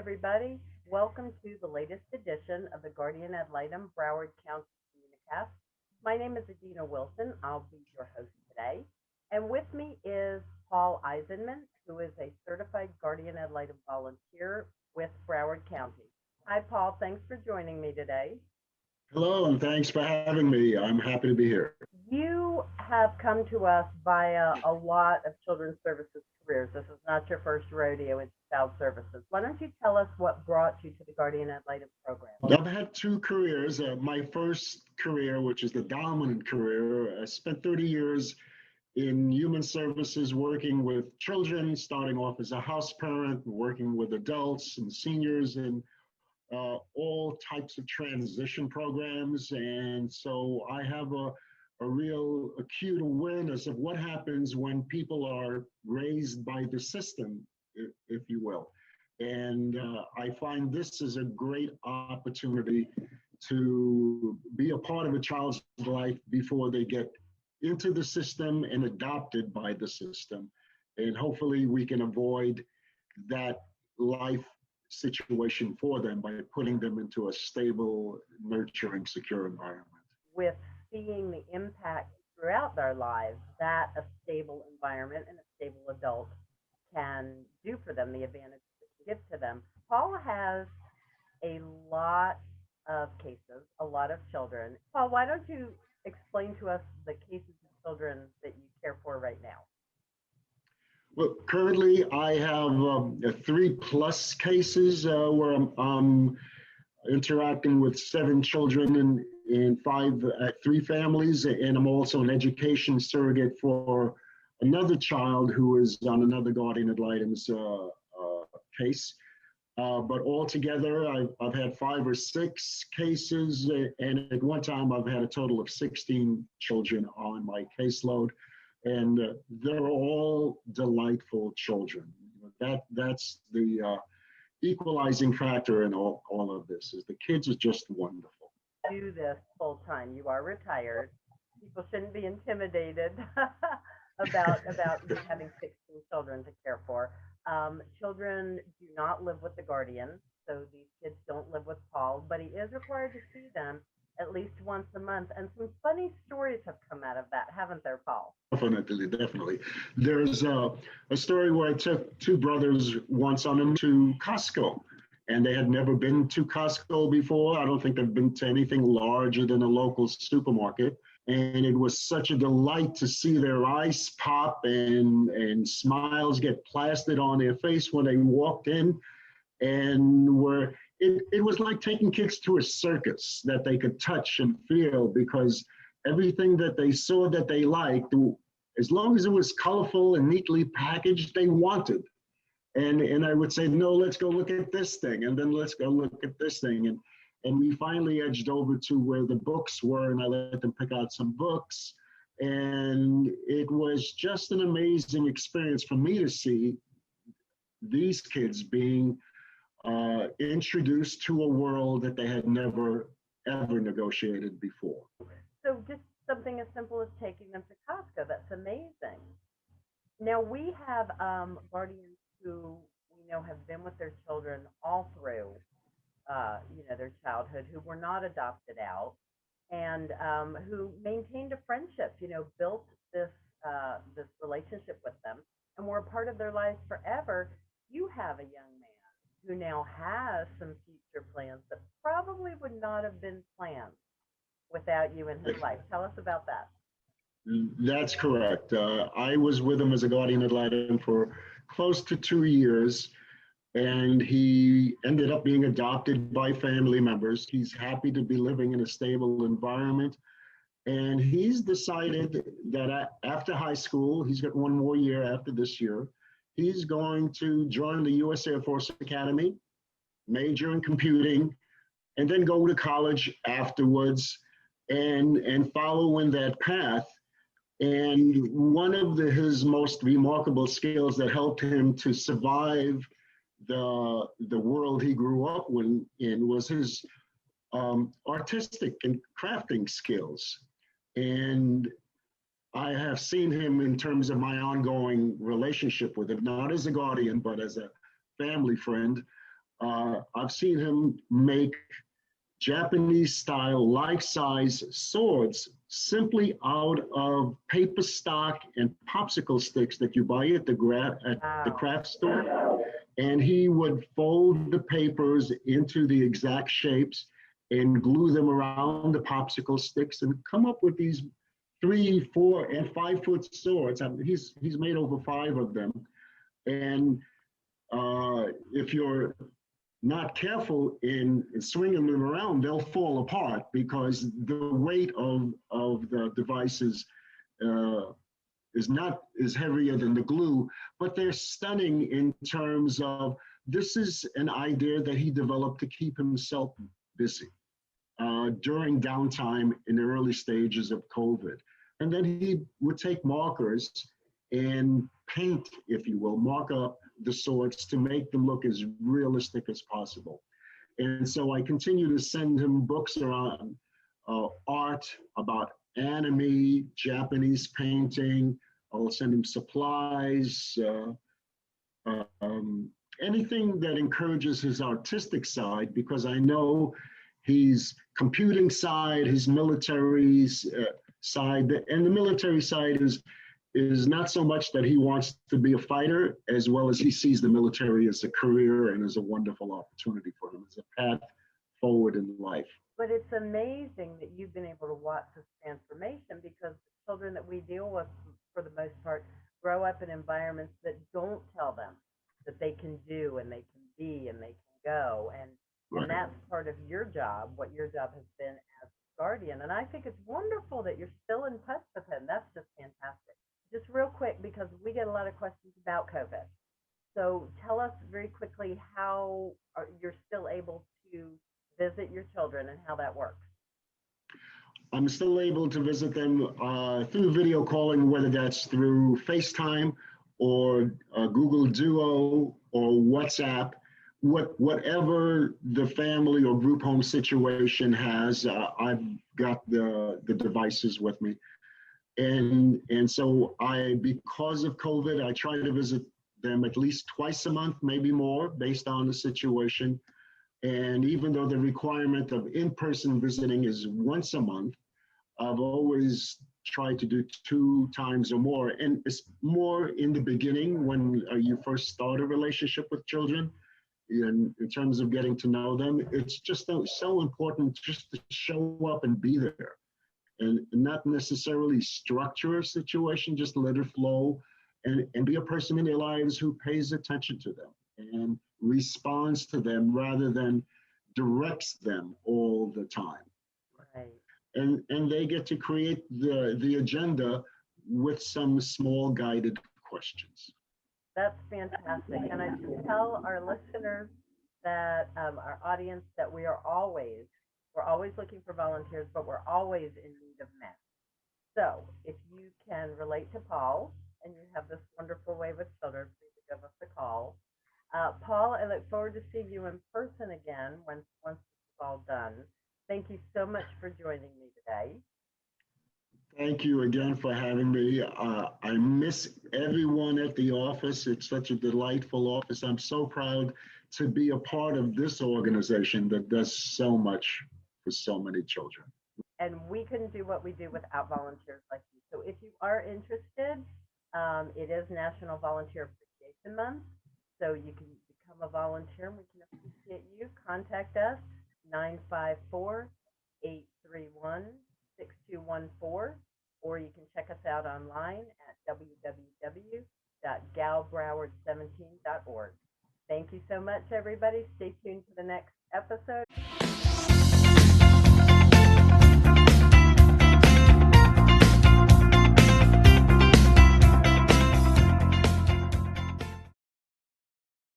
everybody. Welcome to the latest edition of the Guardian Ad Litem Broward County Communicast. My name is Adina Wilson. I'll be your host today. And with me is Paul Ajzenman, who is a certified Guardian Ad Litem volunteer with Broward County. Hi, Paul. Thanks for joining me today. Hello, and thanks for having me. I'm happy to be here. You have come to us via a lot of children's services careers. This is not your first rodeo in child services. Why don't you tell us what brought you to the Guardian Ad Litem program? I've had two careers. My first career, which is the dominant career, I spent 30 years in human services working with children, starting off as a house parent, working with adults and seniors, and all types of transition programs. And so I have a real acute awareness of what happens when people are raised by the system, if you will. And I find this is a great opportunity to be a part of a child's life before they get into the system and adopted by the system. And hopefully we can avoid that life situation for them by putting them into a stable, nurturing, secure environment. With seeing the impact throughout their lives that a stable environment and a stable adult can do for them, the advantage it can give to them. Paul has a lot of cases, a lot of children. Paul, why don't you explain to us the cases of children that you care for right now? Well, currently I have 3+ cases where I'm interacting with 7 children and 3 families, and I'm also an education surrogate for another child who is on another Guardian Ad Litem's case. But altogether, I've had 5 or 6 cases, and at one time I've had a total of 16 children on my caseload. And they're all delightful children. That's the equalizing factor in all of this, is the kids are just wonderful. Do this full time. You are retired. People shouldn't be intimidated about you having 16 children to care for. Children do not live with the guardian, so these kids don't live with Paul, but he is required to see them at least once a month. And some funny stories have come out of that, haven't there, Paul? Definitely. There's a story where I took 2 brothers once on them to Costco, and they had never been to Costco before. I don't think they've been to anything larger than a local supermarket. And it was such a delight to see their eyes pop and smiles get plastered on their face when they walked in. And it was like taking kids to a circus that they could touch and feel, because everything that they saw that they liked, as long as it was colorful and neatly packaged, they wanted. And I would say, no, let's go look at this thing, and then let's go look at this thing. And we finally edged over to where the books were, and I let them pick out some books. And it was just an amazing experience for me to see these kids being introduced to a world that they had never, ever negotiated before. So just something as simple as taking them to Costco, that's amazing. Now we have guardians who we know have been with their children all through, their childhood, who were not adopted out, and who maintained a friendship, built this relationship with them, and were a part of their lives forever. You have a young man who now has some future plans that probably would not have been planned without you in his life. Tell us about that. That's correct. I was with him as a Guardian Ad Litem for close to 2 years, and he ended up being adopted by family members. He's happy to be living in a stable environment, and he's decided that after high school, he's got 1 more year after this year, he's going to join the U.S. Air Force Academy, major in computing, and then go to college afterwards and follow in that path. And one of his most remarkable skills that helped him to survive the world he grew up in was his artistic and crafting skills. And I have seen him in terms of my ongoing relationship with him, not as a guardian, but as a family friend. I've seen him make Japanese style life-size swords simply out of paper stock and popsicle sticks that you buy at the Wow. craft store. And he would fold the papers into the exact shapes and glue them around the popsicle sticks and come up with these 3, 4, and 5 foot swords. I mean, he's made over 5 of them. And if you're not careful in swinging them around, they'll fall apart because the weight of the devices is not is heavier than the glue, but they're stunning in terms of this is an idea that he developed to keep himself busy during downtime in the early stages of COVID. And then he would take markers and paint, if you will, mark up the swords to make them look as realistic as possible. And so I continue to send him books around art, about anime, Japanese painting. I'll send him supplies, anything that encourages his artistic side, because I know he's computing side, his military side, and the military side is not so much that he wants to be a fighter, as well as he sees the military as a career and as a wonderful opportunity for him, as a path forward in life. But it's amazing that you've been able to watch this transformation because the children that we deal with, for the most part, grow up in environments that don't tell them that they can do and they can be and they can go. Right. And that's part of your job, what your job has been as guardian. And I think it's wonderful that you're still in touch with him. That's just fantastic. Just real quick, because we get a lot of questions about COVID. So tell us very quickly how you're still able to visit your children and how that works. I'm still able to visit them through video calling, whether that's through FaceTime or Google Duo or WhatsApp, whatever the family or group home situation has. I've got the devices with me. And so because of COVID, I try to visit them at least twice a month, maybe more, based on the situation. And even though the requirement of in-person visiting is once a month, I've always tried to do 2 times or more. And it's more in the beginning when you first start a relationship with children, in terms of getting to know them. It's just so important just to show up and be there. And not necessarily structure a situation, just let it flow and be a person in their lives who pays attention to them and responds to them rather than directs them all the time. Right. And they get to create the agenda with some small guided questions. That's fantastic. And I should tell our listeners that our audience that we're always looking for volunteers, but we're always in need of men. So if you can relate to Paul and you have this wonderful way with children, please give us a call. Paul, I look forward to seeing you in person again once this is all done. Thank you so much for joining me today. Thank you again for having me. I miss everyone at the office. It's such a delightful office. I'm so proud to be a part of this organization that does so much for so many children. And we couldn't do what we do without volunteers like you. So if you are interested, it is National Volunteer Appreciation Month. So you can become a volunteer and we can appreciate you. Contact us, 954-831-6214, or you can check us out online at www.galbroward17.org. Thank you so much, everybody. Stay tuned for the next episode.